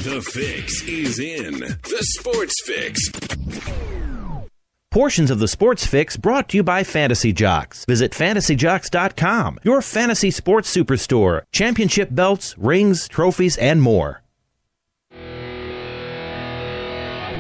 The fix is in. The Sports Fix. Portions of the Sports Fix brought to you by Fantasy Jocks. Visit fantasyjocks.com, your fantasy sports superstore. Championship belts, rings, trophies, and more.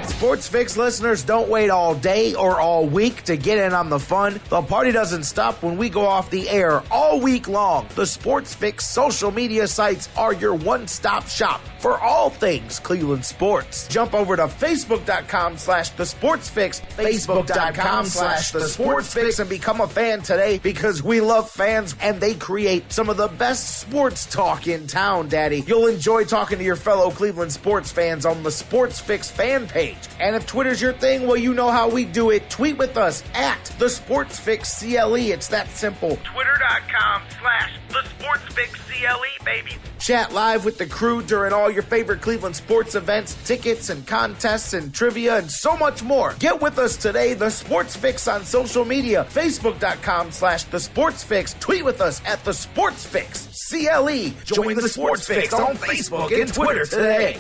Sports Fix listeners, don't wait all day or all week to get in on the fun. The party doesn't stop when we go off the air all week long. The Sports Fix social media sites are your one-stop shop for all things Cleveland sports. Jump over to Facebook.com/TheSportsFix, Facebook.com/TheSportsFix, and become a fan today because we love fans and they create some of the best sports talk in town, Daddy. You'll enjoy talking to your fellow Cleveland sports fans on the Sports Fix fan page. And if Twitter's your thing, well, you know how we do it. Tweet with us at TheSportsFixCLE. It's that simple. Twitter.com/TheSportsFixCLE, baby. Chat live with the crew during all your favorite Cleveland sports events, tickets and contests and trivia and so much more. Get with us today, The Sports Fix on social media, Facebook.com/TheSportsFix. Tweet with us at TheSportsFixCLE. Join the Sports Fix on Facebook and Twitter today.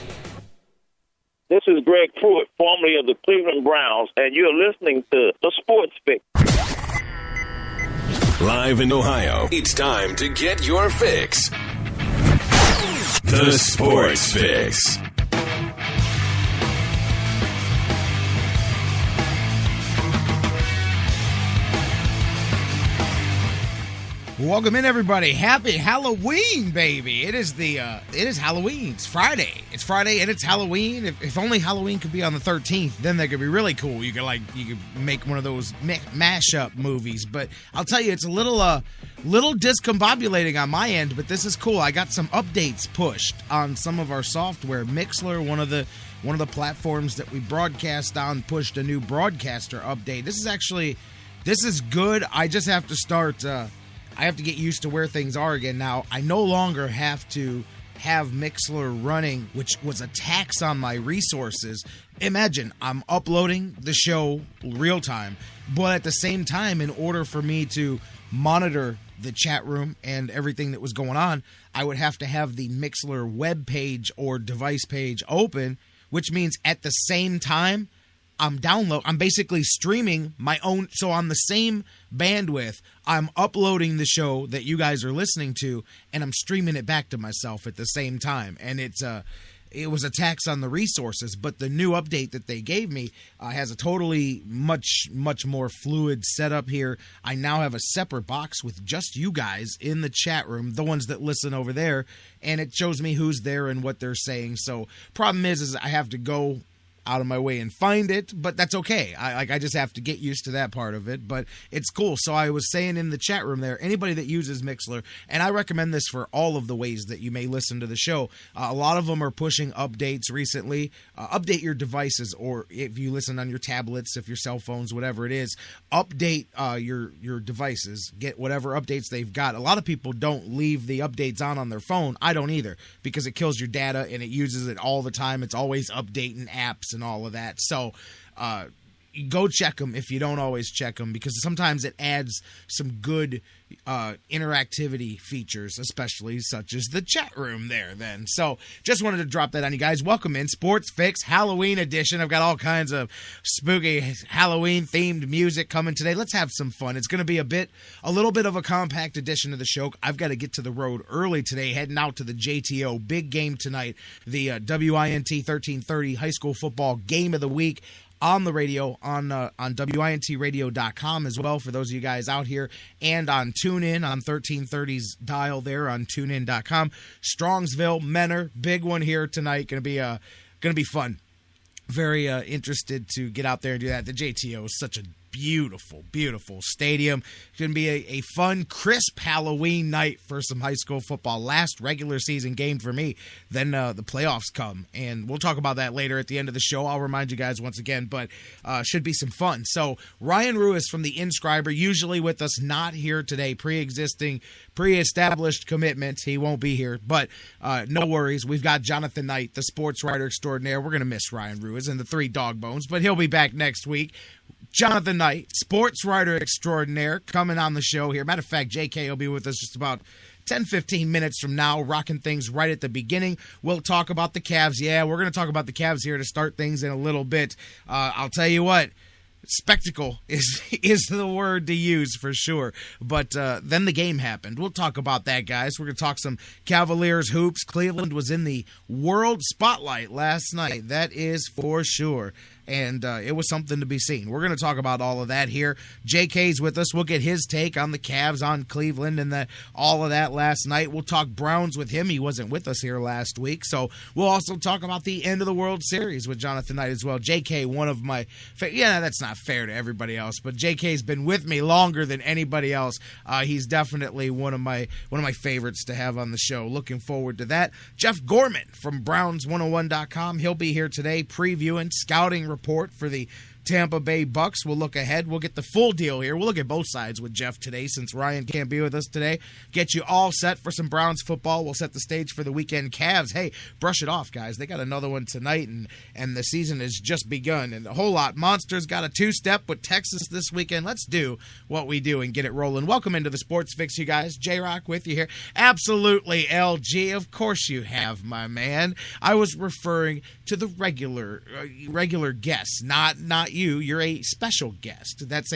This is Greg Pruitt, formerly of the Cleveland Browns, and you're listening to The Sports Fix. Live in Ohio, it's time to get your fix. The Sports Fix. Welcome in, everybody. Happy Halloween, baby. It is Halloween. It's Friday. It's Friday and it's Halloween. If only Halloween could be on the 13th, then that could be really cool. You could make one of those mashup movies. But I'll tell you, it's a little discombobulating on my end, but this is cool. I got some updates pushed on some of our software. Mixler, one of the platforms that we broadcast on, pushed a new broadcaster update. This is good. I just have to start I have to get used to where things are again now. I no longer have to have Mixler running, which was a tax on my resources. Imagine, I'm uploading the show real time, but at the same time, in order for me to monitor the chat room and everything that was going on, I would have to have the Mixler web page or device page open, which means at the same time, I'm basically streaming my own. So on the same bandwidth, I'm uploading the show that you guys are listening to, and I'm streaming it back to myself at the same time. And it was a tax on the resources. But the new update that they gave me has a totally much more fluid setup here. I now have a separate box with just you guys in the chat room, the ones that listen over there, and it shows me who's there and what they're saying. So problem is I have to go out of my way and find it, but that's okay. I just have to get used to that part of it, but it's cool. So I was saying in the chat room there, anybody that uses Mixler, and I recommend this for all of the ways that you may listen to the show, a lot of them are pushing updates recently. Update your devices, or if you listen on your tablets, if your cell phones, whatever it is, update your devices, get whatever updates they've got. A lot of people don't leave the updates on their phone. I don't either, because it kills your data and it uses it all the time. It's always updating apps and all of that. So go check them if you don't always check them, because sometimes it adds some good interactivity features, especially such as the chat room there then. So just wanted to drop that on you guys. Welcome in Sports Fix Halloween edition. I've got all kinds of spooky Halloween themed music coming today. Let's have some fun. It's going to be a little bit of a compact edition of the show. I've got to get to the road early today, heading out to the JTO. Big game tonight, the WINT 1330 high school football game of the week. On the radio, on WINTradio.com as well for those of you guys out here, and on TuneIn on 1330's dial there on TuneIn.com. Strongsville, Menor, big one here tonight. Going to be fun. Very interested to get out there and do that. The JTO is such a beautiful stadium. It's going to be a fun, crisp Halloween night for some high school football. Last regular season game for me. Then the playoffs come, and we'll talk about that later at the end of the show. I'll remind you guys once again, but should be some fun. So Ryan Ruiz from the Inscriber, usually with us, not here today. Pre-established commitment. He won't be here, but no worries. We've got Jonathan Knight, the sports writer extraordinaire. We're going to miss Ryan Ruiz and the three dog bones, but he'll be back next week. Jonathan Knight, sports writer extraordinaire, coming on the show here. Matter of fact, JK will be with us just about 10-15 minutes from now, rocking things right at the beginning. We'll talk about the Cavs. Yeah, we're going to talk about the Cavs here to start things in a little bit. I'll tell you what. Spectacle is the word to use for sure. But then the game happened. We'll talk about that, guys. We're going to talk some Cavaliers hoops. Cleveland was in the world spotlight last night. That is for sure. And it was something to be seen. We're going to talk about all of that here. JK's with us. We'll get his take on the Cavs, on Cleveland, and all of that last night. We'll talk Browns with him. He wasn't with us here last week. So we'll also talk about the end of the World Series with Jonathan Knight as well. JK, one of my that's not fair to everybody else, but JK's been with me longer than anybody else. He's definitely one of my favorites to have on the show. Looking forward to that. Jeff Gorman from Browns101.com. He'll be here today previewing, scouting report for the Tampa Bay Bucs. We'll look ahead. We'll get the full deal here. We'll look at both sides with Jeff today since Ryan can't be with us today. Get you all set for some Browns football. We'll set the stage for the weekend. Cavs, hey, brush it off, guys. They got another one tonight, and the season has just begun. And a whole lot. Monsters got a two-step with Texas this weekend. Let's do what we do and get it rolling. Welcome into the Sports Fix, you guys. J-Rock with you here. Absolutely, LG. Of course you have, my man. I was referring to the regular guests, not you. You're a special guest. That's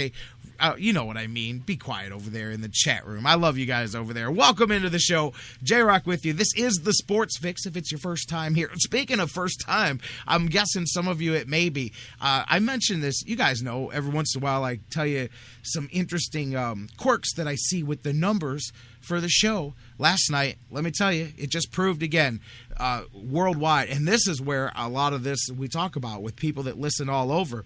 you know what I mean. Be quiet over there in the chat room. I love you guys over there. Welcome into the show. J-Rock with you. This is the Sports Fix if it's your first time here. Speaking of first time, I'm guessing some of you it may be. I mentioned this. You guys know every once in a while I tell you some interesting quirks that I see with the numbers for the show. Last night, let me tell you, it just proved again, worldwide. And this is where a lot of this we talk about with people that listen all over.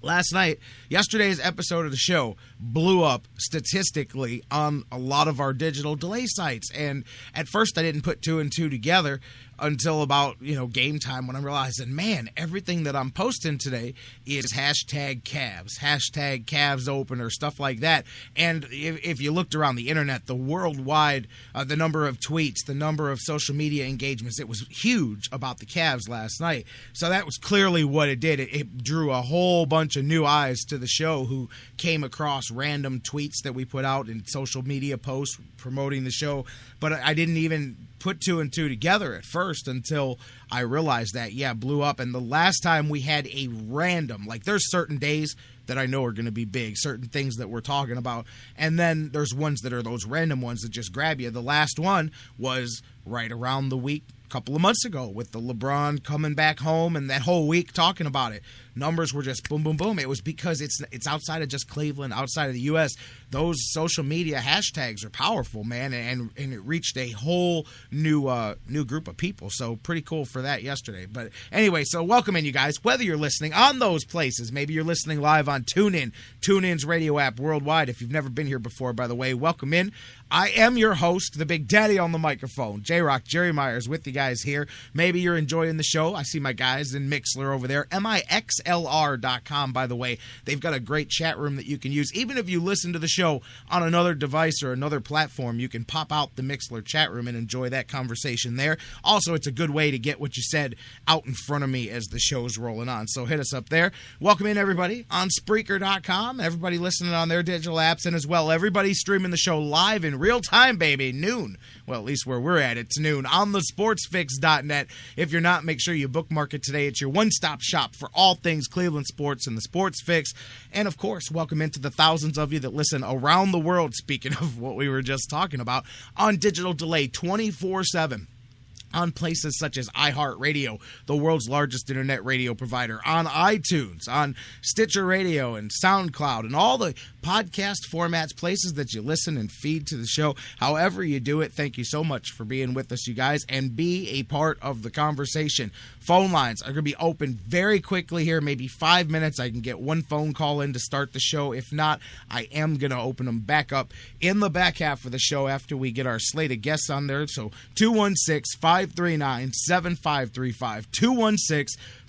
Last night, yesterday's episode of the show blew up statistically on a lot of our digital delay sites. And at first I didn't put two and two together until about, game time when I realized that, man, everything that I'm posting today is hashtag Cavs, hashtag Cavs opener, stuff like that. And if you looked around the internet, the worldwide, the number of tweets, the number of social media engagements, it was huge about the Cavs last night. So that was clearly what it did. It drew a whole bunch of new eyes to the show who came across random tweets that we put out in social media posts promoting the show. But I didn't even put two and two together at first until I realized that, blew up. And the last time we had a random, there's certain days that I know are going to be big, certain things that we're talking about. And then there's ones that are those random ones that just grab you. The last one was right around the week, a couple of months ago, with the LeBron coming back home and that whole week talking about it. Numbers were just boom, boom, boom. It was because it's outside of just Cleveland, outside of the U.S. Those social media hashtags are powerful, man, and it reached a whole new group of people. So pretty cool for that yesterday. But anyway, so welcome in, you guys. Whether you're listening on those places, maybe you're listening live on TuneIn, TuneIn's radio app worldwide. If you've never been here before, by the way, welcome in. I am your host, the Big Daddy on the microphone, J-Rock, Jerry Myers with you guys here. Maybe you're enjoying the show. I see my guys in Mixlr over there. MIXLR.com, by the way. They've got a great chat room that you can use. Even if you listen to the show on another device or another platform, you can pop out the Mixlr chat room and enjoy that conversation there. Also, it's a good way to get what you said out in front of me as the show's rolling on. So hit us up there. Welcome in, everybody, on Spreaker.com. Everybody listening on their digital apps, and as well, everybody streaming the show live in real time, baby, noon. Well, at least where we're at, it's noon on the sportsfix.net. If you're not, make sure you bookmark it today. It's your one-stop shop for all things Cleveland sports and the Sports Fix. And, of course, welcome into the thousands of you that listen around the world, speaking of what we were just talking about, on digital delay 24/7. On places such as iHeartRadio, the world's largest internet radio provider, on iTunes, on Stitcher Radio and SoundCloud, and all the podcast formats, places that you listen and feed to the show. However you do it, thank you so much for being with us, you guys, and be a part of the conversation. Phone lines are going to be open very quickly here, maybe 5 minutes. I can get one phone call in to start the show. If not, I am going to open them back up in the back half of the show after we get our slate of guests on there. So 216-539-7535.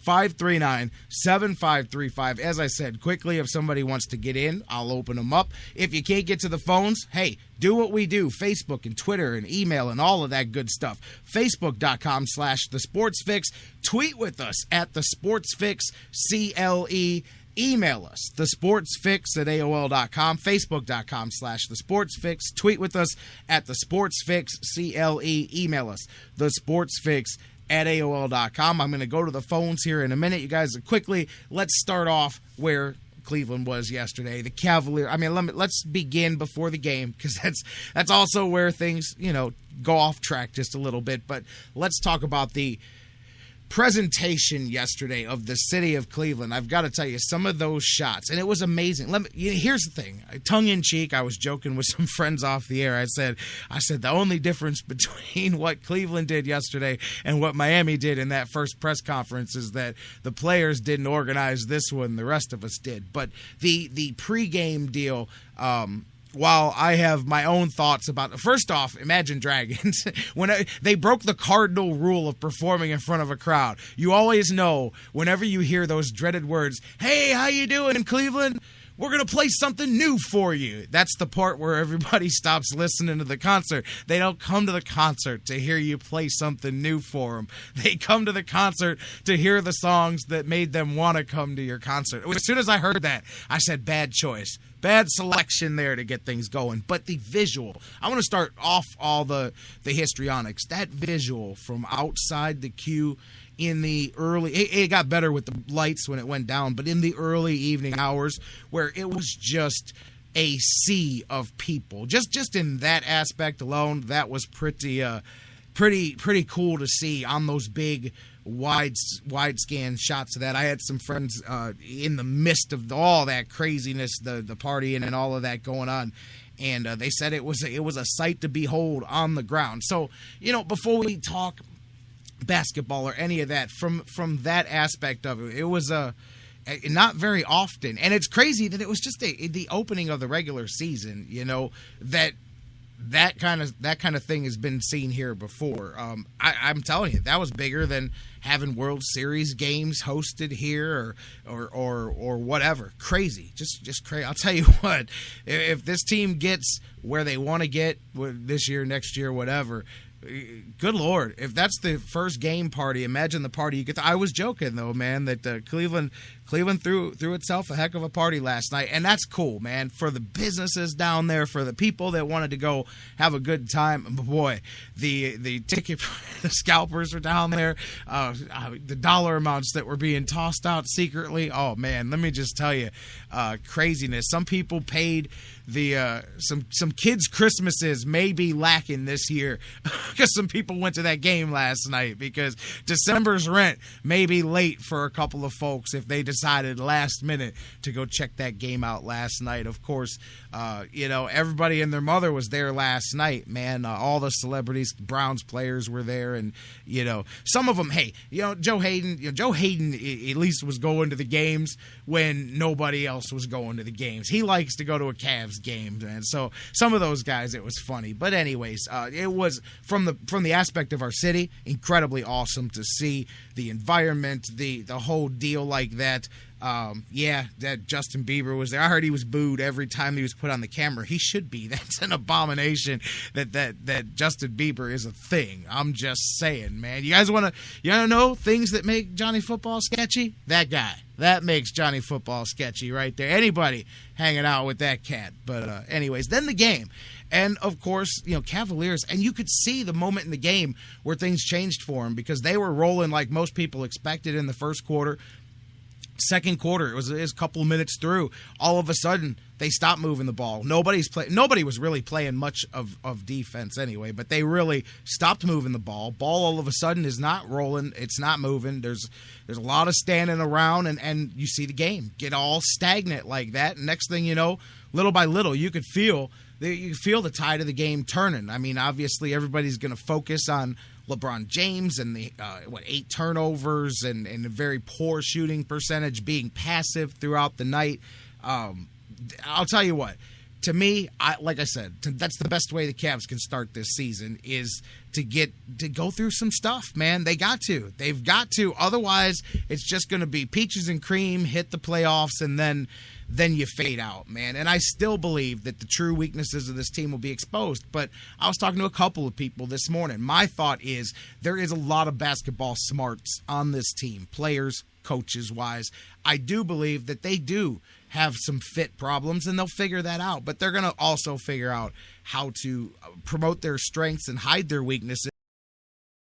216-539-7535. As I said, quickly, if somebody wants to get in, I'll open them up. If you can't get to the phones, hey, do what we do. Facebook and Twitter and email and all of that good stuff. Facebook.com/The Sports Fix. Tweet with us at The Sports Fix, CLE. email us, thesportsfix@aol.com, facebook.com/thesportsfix. Tweet with us at thesportsfixCLE. Email us, thesportsfix@aol.com. I'm going to go to the phones here in a minute. You guys, quickly, let's start off where Cleveland was yesterday. The Cavaliers. I mean, let's begin before the game, because that's also where things, go off track just a little bit. But let's talk about the presentation yesterday of the city of Cleveland. I've got to tell you, some of those shots, and it was amazing. Here's the thing, tongue in cheek, I was joking with some friends off the air. I said the only difference between what Cleveland did yesterday and what Miami did in that first press conference is that the players didn't organize this one, the rest of us did. But the pregame deal, while I have my own thoughts about it. First off, Imagine Dragons. They broke the cardinal rule of performing in front of a crowd. You always know, whenever you hear those dreaded words, "Hey, how you doing in Cleveland? We're going to play something new for you." That's the part where everybody stops listening to the concert. They don't come to the concert to hear you play something new for them. They come to the concert to hear the songs that made them want to come to your concert. As soon as I heard that, I said, bad choice. Bad selection there to get things going. But the visual, I want to start off all the histrionics. That visual from outside the queue in the early, it got better with the lights when it went down, but in the early evening hours where it was just a sea of people, just in that aspect alone, that was pretty cool to see on those big wide scan shots of that. I had some friends in the midst of all that craziness, the partying and all of that going on, and they said it was a sight to behold on the ground. So, before we talk basketball or any of that, from that aspect of it, it was not very often, and it's crazy that it was just the opening of the regular season, that kind of thing has been seen here before. I'm telling you, that was bigger than having World Series games hosted here or whatever. Crazy, just crazy. I'll tell you what, if this team gets where they want to get this year, next year, whatever, good Lord, if that's the first game party, imagine the party you get. I was joking though, man, that Cleveland threw itself a heck of a party last night, and that's cool, man, for the businesses down there, for the people that wanted to go have a good time. Boy, the ticket, the scalpers were down there, the dollar amounts that were being tossed out secretly. Oh man, let me just tell you, craziness. Some people paid some kids' Christmases may be lacking this year because some people went to that game last night, because December's rent may be late for a couple of folks if they decided last minute to go check that game out last night. Of course, everybody and their mother was there last night, man. All the celebrities, Browns players were there, and some of them, hey, Joe Hayden at least was going to the games when nobody else was going to the games. He likes to go to a Cavs game, man. So some of those guys, it was funny. But anyways, it was from the aspect of our city, incredibly awesome to see the environment, the whole deal like that. That Justin Bieber was there. I heard he was booed every time he was put on the camera. He should be. That's an abomination that Justin Bieber is a thing. I'm just saying, man. You guys want to know things that make Johnny Football sketchy? That guy. That makes Johnny Football sketchy right there. Anybody hanging out with that cat. But anyways, then the game. And, of course, Cavaliers. And you could see the moment in the game where things changed for them, because they were rolling like most people expected in the first quarter. Second quarter, it was a couple of minutes through. All of a sudden, they stopped moving the ball. Nobody was really playing much of defense anyway, but they really stopped moving the ball. Ball all of a sudden is not rolling. It's not moving. There's a lot of standing around, and you see the game get all stagnant like that. And next thing you know, little by little, you could feel the tide of the game turning. I mean, obviously, everybody's going to focus on LeBron James and the 8 turnovers and a very poor shooting percentage, being passive throughout the night. I'll tell you what, to me, like I said, that's the best way the Cavs can start this season, is to go through some stuff, man. They've got to. Otherwise, it's just going to be peaches and cream, hit the playoffs, and then you fade out, man. And I still believe that the true weaknesses of this team will be exposed. But I was talking to a couple of people this morning. My thought is there is a lot of basketball smarts on this team. Players, coaches-wise. I do believe that they do have some fit problems, and they'll figure that out. But they're going to also figure out how to promote their strengths and hide their weaknesses.